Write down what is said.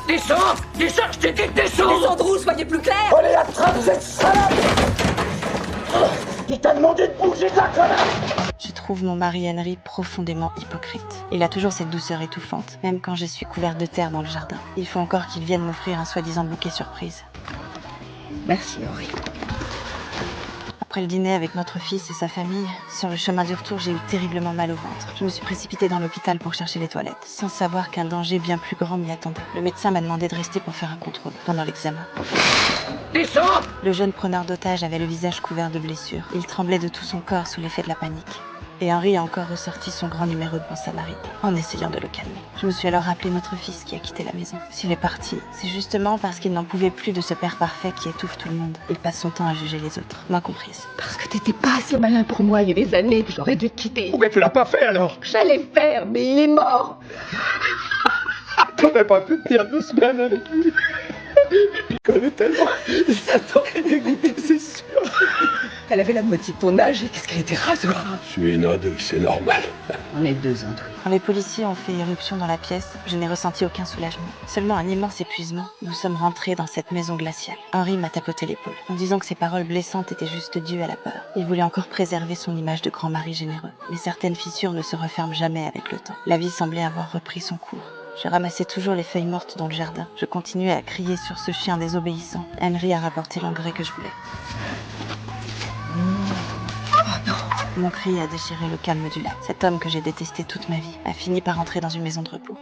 Descends, je t'ai dit de descendre. Descendrou, soyez plus clair. Oh les attrape, vous êtes salade. Il t'a demandé de bouger de la colère. Je trouve mon mari Henry profondément hypocrite. Il a toujours cette douceur étouffante, même quand je suis couverte de terre dans le jardin. Il faut encore qu'il vienne m'offrir un soi-disant bouquet surprise. Merci, Henri. Après le dîner avec notre fils et sa famille, sur le chemin du retour, j'ai eu terriblement mal au ventre. Je me suis précipitée dans l'hôpital pour chercher les toilettes, sans savoir qu'un danger bien plus grand m'y attendait. Le médecin m'a demandé de rester pour faire un contrôle pendant l'examen. Descends. Le jeune preneur d'otage avait le visage couvert de blessures. Il tremblait de tout son corps sous l'effet de la panique. Et Henri a encore ressorti son grand numéro de Bon Samaritain, en essayant de le calmer. Je me suis alors rappelé notre fils qui a quitté la maison. S'il est parti, c'est justement parce qu'il n'en pouvait plus de ce père parfait qui étouffe tout le monde. Il passe son temps à juger les autres, moi comprise. Parce que t'étais pas assez malin pour moi il y a des années que j'aurais dû te quitter. Mais tu l'as pas fait alors. J'allais le faire, mais il est mort. T'aurais pas pu tenir 2 semaines avec lui. Il connaît tellement. Ça t'aurait dégoûté, c'est sûr. Elle avait la moitié de ton âge et qu'est-ce qu'elle était rasoir. Je suis une ado, c'est normal. On est 2 ans, Quand les policiers ont fait irruption dans la pièce, je n'ai ressenti aucun soulagement. Seulement un immense épuisement. Nous sommes rentrés dans cette maison glaciale. Henri m'a tapoté l'épaule, en disant que ses paroles blessantes étaient juste dues à la peur. Il voulait encore préserver son image de grand mari généreux. Mais certaines fissures ne se referment jamais avec le temps. La vie semblait avoir repris son cours. Je ramassais toujours les feuilles mortes dans le jardin. Je continuais à crier sur ce chien désobéissant. Henry a rapporté l'engrais que je voulais. Mon cri a déchiré le calme du lac. Cet homme que j'ai détesté toute ma vie a fini par entrer dans une maison de repos.